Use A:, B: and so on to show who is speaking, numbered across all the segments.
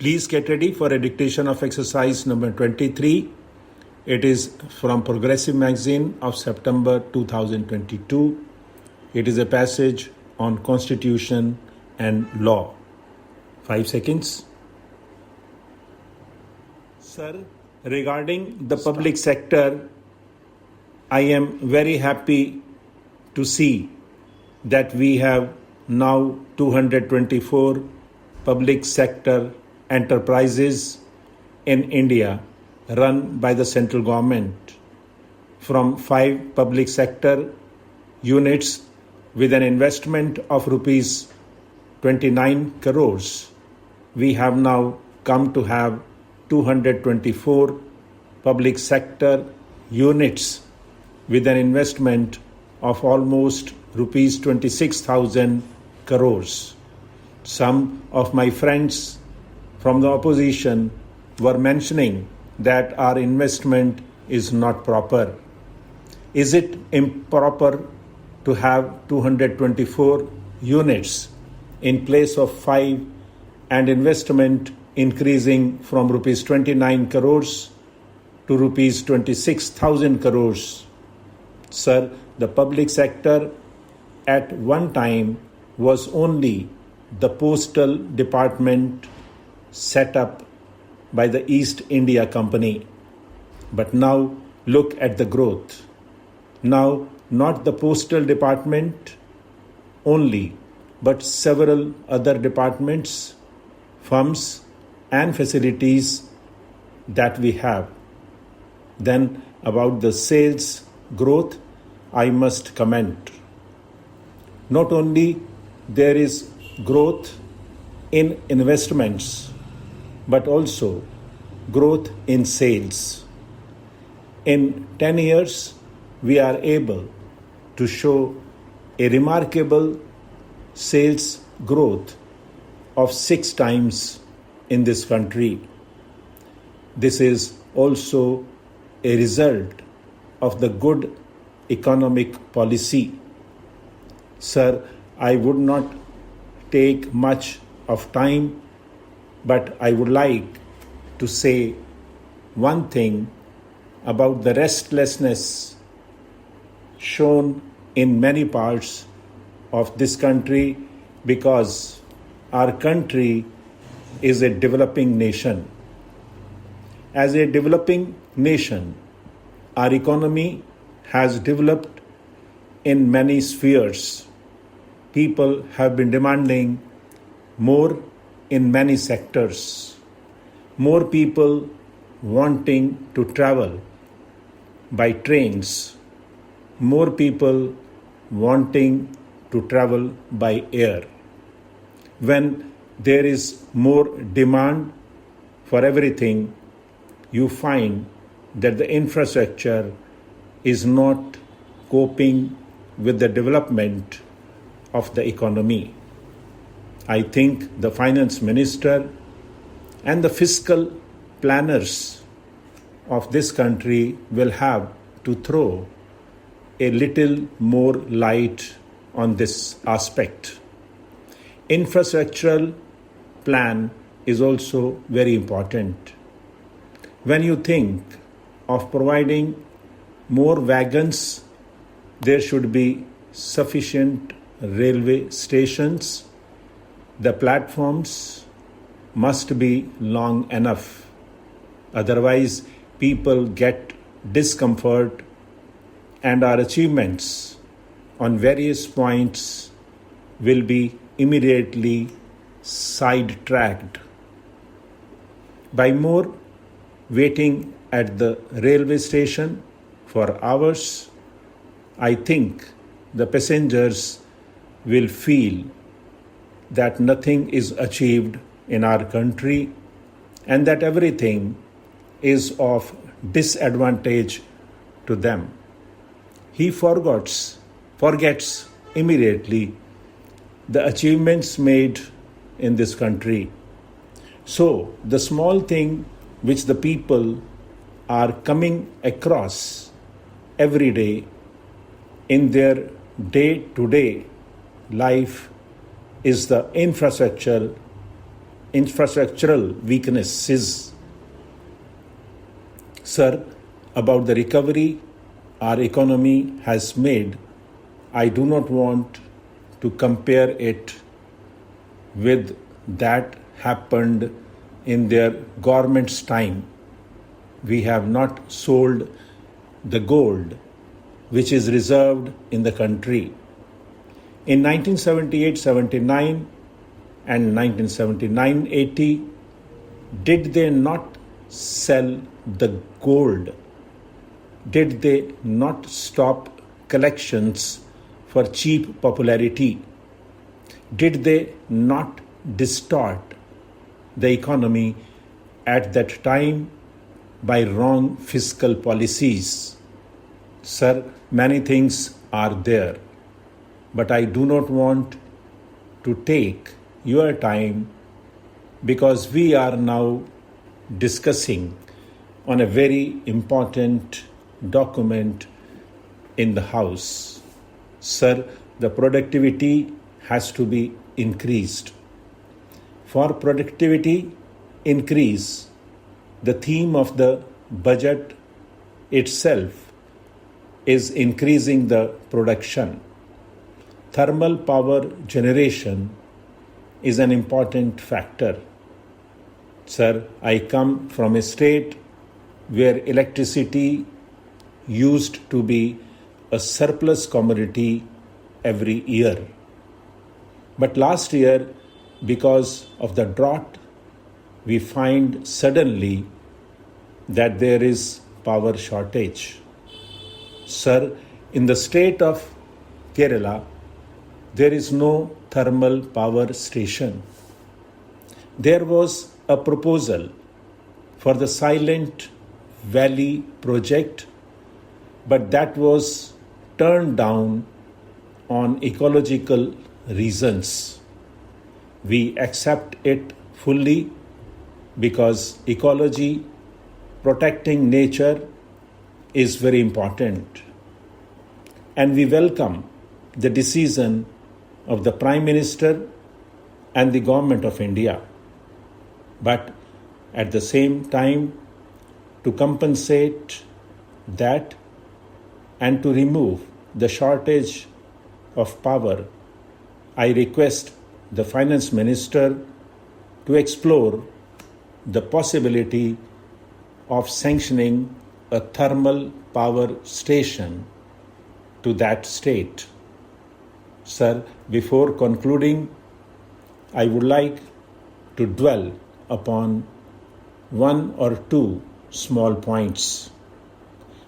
A: Please get ready for a dictation of exercise number 23. It is from Progressive Magazine of September 2022. It is a passage on Constitution and law. 5 seconds. Sir, regarding the public sector, I am very happy to see that we have now 224 public sector enterprises in India run by the central government. From 5 public sector units with an investment of rupees 29 crores, we have now come to have 224 public sector units with an investment of almost rupees 26,000 crores. Some of my friends from the opposition were mentioning that our investment is not proper. Is it improper to have 224 units in place of 5 and investment increasing from rupees 29 crores to rupees 26,000 crores? Sir, the public sector at one time was only the postal department set up by the East India Company. But now look at the growth. Now not the postal department only, but several other departments, firms and facilities that we have. Then about the sales growth, I must comment. Not only there is growth in investments, but also growth in sales. In 10 years, we are able to show a remarkable sales growth of 6 times in this country. This is also a result of the good economic policy. Sir, I would not take much of time, but I would like to say one thing about the restlessness shown in many parts of this country, because our country is a developing nation. As a developing nation, our economy has developed in many spheres. People have been demanding more in many sectors. More people wanting to travel by trains. More people wanting to travel by air. When there is more demand for everything, you find that the infrastructure is not coping with the development of the economy. I think the finance minister and the fiscal planners of this country will have to throw a little more light on this aspect. Infrastructural plan is also very important. When you think of providing more wagons, there should be sufficient railway stations. The platforms must be long enough. Otherwise, people get discomfort and our achievements on various points will be immediately sidetracked. By more waiting at the railway station for hours, I think the passengers will feel that nothing is achieved in our country and that everything is of disadvantage to them. He forgets immediately the achievements made in this country. So the small thing which the people are coming across every day in their day-to-day life is the infrastructure infrastructural weaknesses. Sir, about the recovery our economy has made, I do not want to compare it with that happened in their government's time. We have not sold the gold which is reserved in the country. In 1978-79 and 1979-80, did they not sell the gold? Did they not stop collections for cheap popularity? Did they not distort the economy at that time by wrong fiscal policies? Sir, many things are there, but I do not want to take your time because we are now discussing on a very important document in the House. Sir, the productivity has to be increased. For productivity increase, the theme of the budget itself is increasing the production. Thermal power generation is an important factor. Sir, I come from a state where electricity used to be a surplus commodity every year. But last year, because of the drought, we find suddenly that there is power shortage. Sir, in the state of Kerala, there is no thermal power station. There was a proposal for the Silent Valley project, but that was turned down on ecological reasons. We accept it fully because ecology, protecting nature, is very important. And we welcome the decision of the Prime Minister and the Government of India. But at the same time, to compensate that and to remove the shortage of power, I request the Finance Minister to explore the possibility of sanctioning a thermal power station to that state. Sir, before concluding, I would like to dwell upon one or two small points.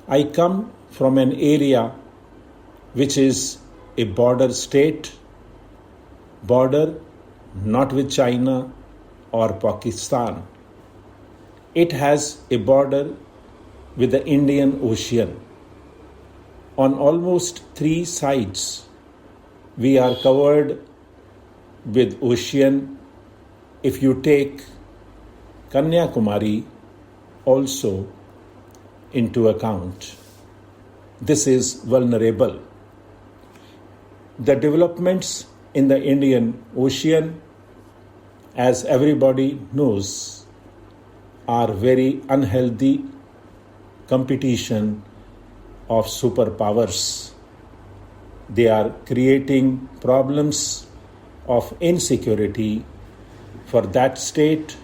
A: I come from an area which is a border state, border not with China or Pakistan. It has a border with the Indian Ocean. On almost 3 sides, we are covered with ocean. If you take Kanyakumari also into account, this is vulnerable. The developments in the Indian Ocean, as everybody knows, are very unhealthy competition of superpowers. They are creating problems of insecurity for that state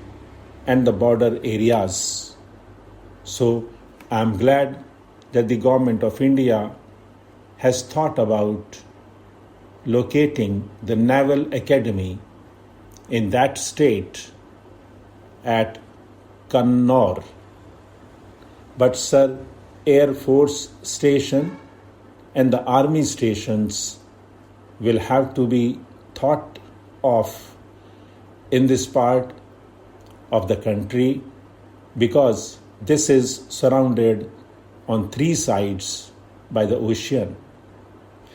A: and the border areas. So I am glad that the Government of India has thought about locating the Naval Academy in that state at Kannur. But sir, Air Force Station and the Army stations will have to be thought of in this part of the country because this is surrounded on 3 sides by the ocean.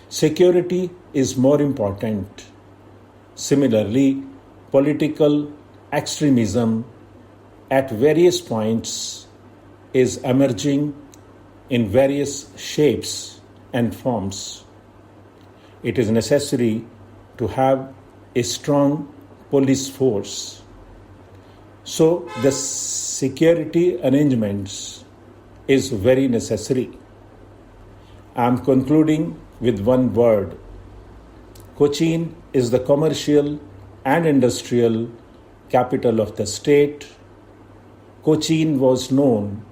A: Security is more important. Similarly, political extremism at various points is emerging in various shapes and forms. It is necessary to have a strong police force So the security arrangements is very necessary. I am concluding with one word. Cochin is the commercial and industrial capital of the state. Cochin was known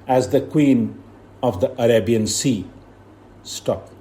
A: as the Queen of the Arabian Sea. Stop.